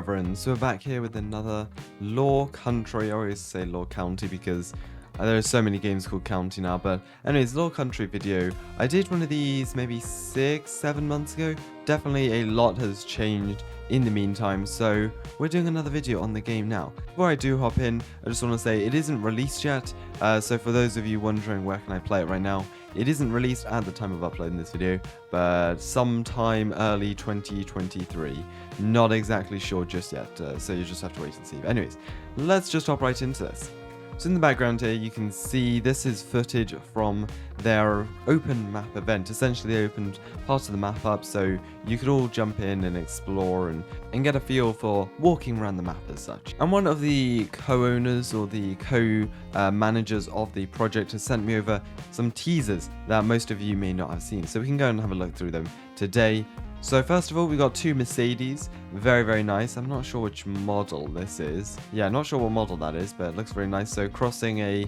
Reverend. So we're back here with another LawCountry. I always say LawCounty because there are so many games called County now. But anyways, LawCountry video. I did one of these maybe 6-7 months ago. Definitely a lot has changed in the meantime, so we're doing another video on the game now. Before I do hop in, I just want to say it isn't released yet, so for those of you wondering where can I play it right now, it isn't released at the time of uploading this video, but sometime early 2023. Not exactly sure just yet, so you just have to wait and see. But anyways, let's just hop right into this. So in the background here, you can see this is footage from their open map event. Essentially, they opened parts of the map up so you could all jump in and explore and get a feel for walking around the map as such. And one of the co-owners or the co-managers of the project has sent me over some teasers that most of you may not have seen. So we can go and have a look through them today. So first of all, we got two Mercedes, very, very nice. I'm not sure which model this is. Yeah, not sure what model that is, but it looks very nice. So crossing a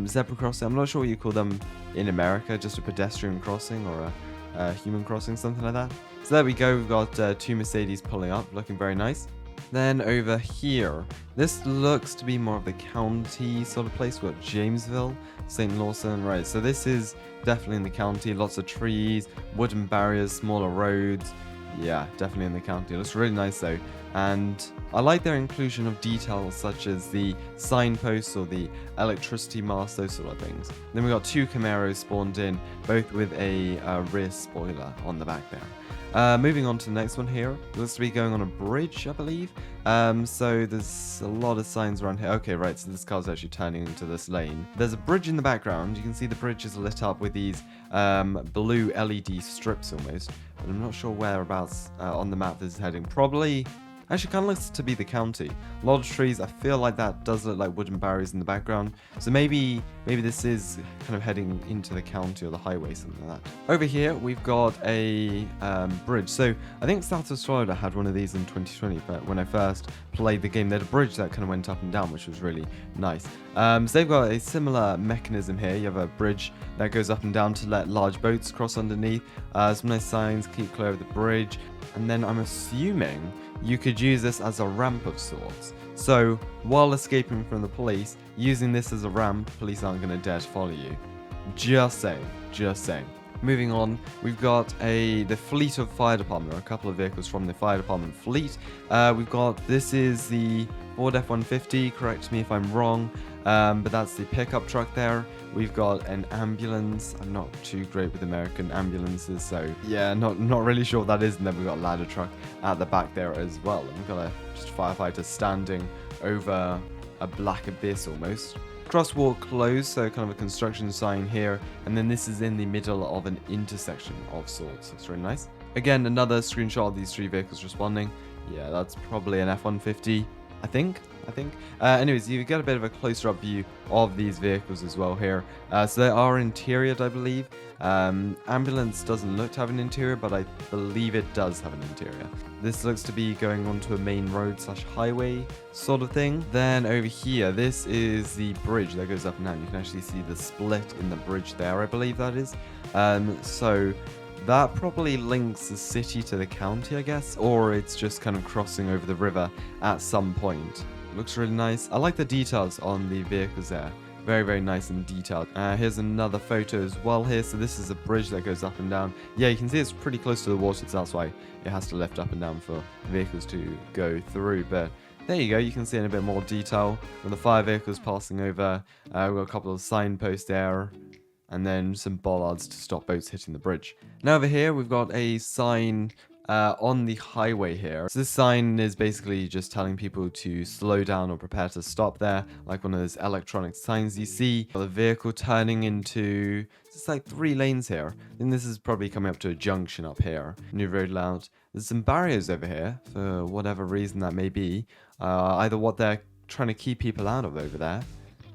zebra crossing, I'm not sure what you call them in America, just a pedestrian crossing or a human crossing, something like that. So there we go, we've got two Mercedes pulling up, looking very nice. Then over here, this looks to be more of the county sort of place. We've got Jamesville, St. Lawson, right, so this is definitely in the county. Lots of trees, wooden barriers, smaller roads. Yeah, definitely in the county. It looks really nice though, and I like their inclusion of details such as the signposts or the electricity masts, those sort of things. Then we got two Camaros spawned in, both with a rear spoiler on the back there. Moving on to the next one here. It looks to be going on a bridge, I believe. So there's a lot of signs around here. Okay, right, so this car's actually turning into this lane. There's a bridge in the background. You can see the bridge is lit up with these blue LED strips almost. But I'm not sure whereabouts on the map this is heading. Probably... Actually, kind of looks to be the county. A lot of trees. I feel like that does look like wooden barriers in the background. So maybe this is kind of heading into the county or the highway, something like that. Over here, we've got a bridge. So I think Southwest Florida had one of these in 2020. But when I first played the game, they had a bridge that kind of went up and down, which was really nice. So they've got a similar mechanism here. You have a bridge that goes up and down to let large boats cross underneath. Some nice signs, keep clear of the bridge. And then I'm assuming you could use this as a ramp of sorts. So, while escaping from the police, using this as a ramp, police aren't going to dare to follow you. Just saying, just saying. Moving on, we've got the fleet of fire department, or a couple of vehicles from the fire department fleet. This is the Ford F-150, correct me if I'm wrong, but that's the pickup truck there. We've got an ambulance. I'm not too great with American ambulances, so yeah, not really sure what that is. And then we've got a ladder truck at the back there as well. And we've got a just firefighter standing over a black abyss almost. Crosswalk closed, so kind of a construction sign here. And then this is in the middle of an intersection of sorts. It's really nice. Again, another screenshot of these three vehicles responding. Yeah, that's probably an F-150, I think. Anyways, you get a bit of a closer up view of these vehicles as well here. So they are interior, I believe. Ambulance doesn't look to have an interior, but I believe it does have an interior. This looks to be going onto a main road / highway sort of thing. Then over here, this is the bridge that goes up and down. You can actually see the split in the bridge there, I believe that is. So that probably links the city to the county, I guess, or it's just kind of crossing over the river at some point. Looks really nice. I like the details on the vehicles there. Very, very nice and detailed. Here's another photo as well here. So this is a bridge that goes up and down. Yeah, you can see it's pretty close to the water, so that's why it has to lift up and down for vehicles to go through. But there you go, you can see in a bit more detail with the fire vehicles passing over. We've got a couple of signposts there, and then some bollards to stop boats hitting the bridge. Now over here, we've got a sign on the highway here. So this sign is basically just telling people to slow down or prepare to stop there, like one of those electronic signs you see. The vehicle turning into, it's like 3 lanes here. And this is probably coming up to a junction up here. New road layout. There's some barriers over here, for whatever reason that may be. Either what they're trying to keep people out of over there.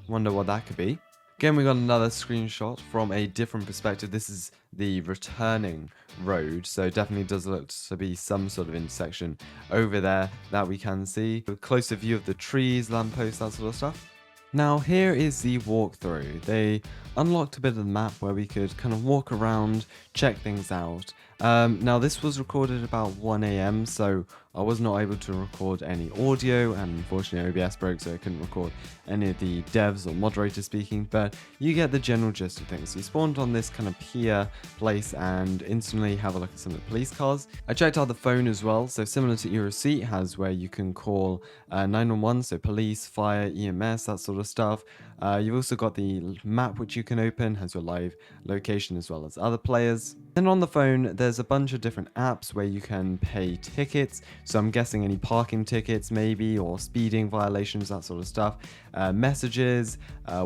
Wonder what that could be. Again, we got another screenshot from a different perspective. This is the returning road, so it definitely does look to be some sort of intersection over there that we can see. A closer view of the trees, lampposts, that sort of stuff. Now here is the walkthrough. They unlocked a bit of the map where we could kind of walk around, check things out. Now this was recorded about 1 AM, so I was not able to record any audio, and unfortunately OBS broke, so I couldn't record any of the devs or moderators speaking, but you get the general gist of things. You spawned on this kind of pier place and instantly have a look at some of the police cars. I checked out the phone as well, so similar to Eurosea, it has where you can call 911, so police, fire, EMS, that sort of stuff. You've also got the map which you can open, has your live location as well as other players. Then on the phone, there's a bunch of different apps where you can pay tickets. So I'm guessing any parking tickets maybe, or speeding violations, that sort of stuff. Messages,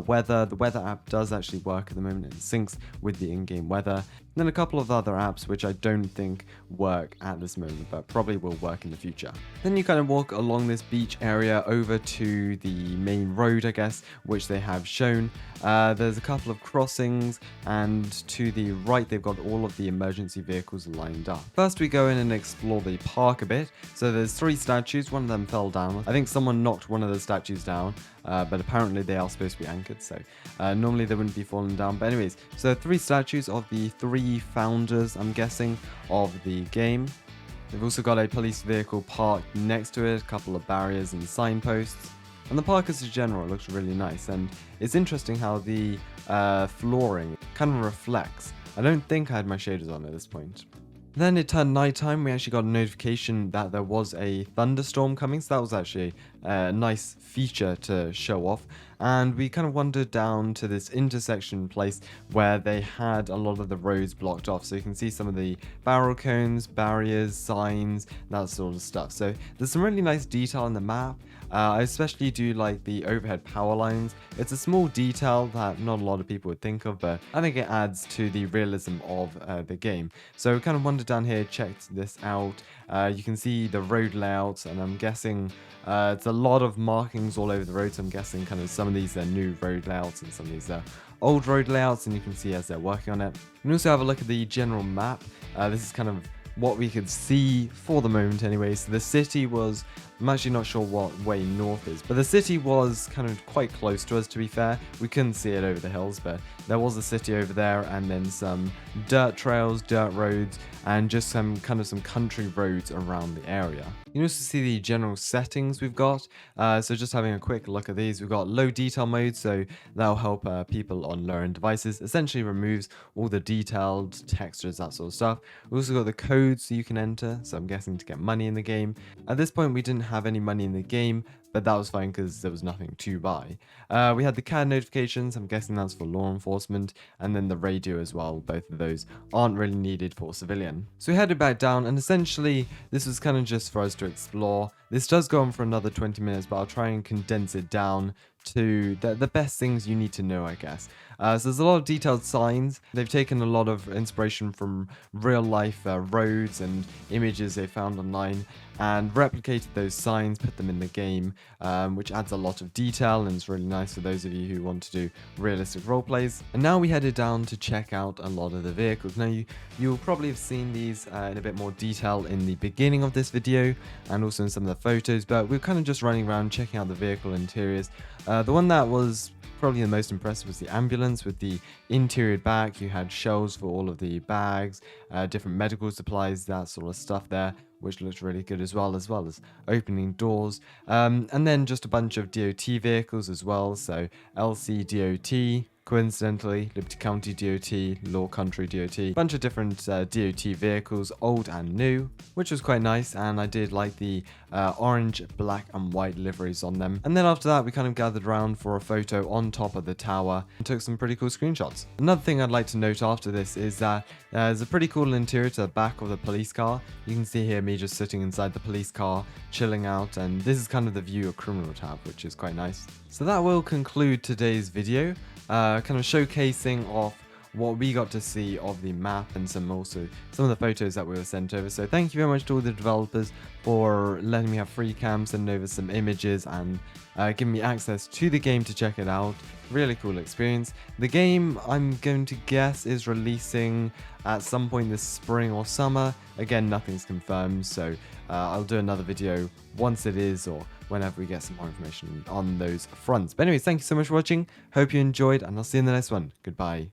weather. The weather app does actually work at the moment. It syncs with the in-game weather. Then a couple of other apps which I don't think work at this moment, but probably will work in the future. Then you kind of walk along this beach area over to the main road, I guess, which they have shown. There's a couple of crossings, and to the right they've got all of the emergency vehicles lined up. First we go in and explore the park a bit. So there's 3 statues, one of them fell down. I think someone knocked one of the statues down, but apparently they are supposed to be anchored, so normally they wouldn't be falling down. But anyways, so 3 statues of the 3 founders, I'm guessing, of the game. They've also got a police vehicle parked next to it, a couple of barriers and signposts. And the park as a general looks really nice, and it's interesting how the flooring kind of reflects. I don't think I had my shaders on at this point. Then it turned nighttime. We actually got a notification that there was a thunderstorm coming, so that was actually a nice feature to show off. And we kind of wandered down to this intersection place where they had a lot of the roads blocked off. So you can see some of the barrel cones, barriers, signs, that sort of stuff. So there's some really nice detail in the map. I especially do like the overhead power lines. It's a small detail that not a lot of people would think of, but I think it adds to the realism of the game. So we kind of wandered down here, checked this out. You can see the road layouts, and I'm guessing it's a lot of markings all over the road, so I'm guessing kind of some of these are new road layouts and some of these are old road layouts, and you can see as they're working on it. You can also have a look at the general map. This is kind of what we could see for the moment anyway. So the city was, I'm actually not sure what way north is, but the city was kind of quite close to us, to be fair. We couldn't see it over the hills, but there was a city over there, and then some dirt trails, dirt roads, and just some country roads around the area. You can also see the general settings we've got. So just having a quick look at these, we've got low detail mode, so that'll help people on lower end devices. Essentially removes all the detailed textures, that sort of stuff. We've also got the codes so you can enter, so I'm guessing to get money in the game. At this point we didn't have any money in the game, but that was fine because there was nothing to buy. We had the CAD notifications, I'm guessing that's for law enforcement, and then the radio as well. Both of those aren't really needed for civilian. So we headed back down, and essentially this was kind of just for us to explore. This does go on for another 20 minutes, but I'll try and condense it down to the best things you need to know, I guess. So there's a lot of detailed signs. They've taken a lot of inspiration from real life roads and images they found online and replicated those signs, put them in the game, which adds a lot of detail, and it's really nice for those of you who want to do realistic role plays. And now we headed down to check out a lot of the vehicles. Now you'll probably have seen these in a bit more detail in the beginning of this video and also in some of the photos, but we're kind of just running around checking out the vehicle interiors. The one that was probably the most impressive was the ambulance with the interior back. You had shelves for all of the bags, different medical supplies, that sort of stuff there, which looked really good as well as opening doors. And then just a bunch of DOT vehicles as well, so LC DOT, coincidentally, Liberty County DOT, LawCountry DOT, bunch of different DOT vehicles, old and new, which was quite nice, and I did like the orange, black and white liveries on them. And then after that, we kind of gathered around for a photo on top of the tower and took some pretty cool screenshots. Another thing I'd like to note after this is that there's a pretty cool interior to the back of the police car. You can see here me just sitting inside the police car, chilling out, and this is kind of the view a criminal would have, which is quite nice. So that will conclude today's video. Kind of showcasing off what we got to see of the map and some of the photos that we were sent over. So thank you very much to all the developers for letting me have free cam, sending over some images, and giving me access to the game to check it out. Really cool experience. The game, I'm going to guess, is releasing at some point this spring or summer. Again, nothing's confirmed, so I'll do another video once it is, or whenever we get some more information on those fronts. But anyways, thank you so much for watching. Hope you enjoyed, and I'll see you in the next one. Goodbye.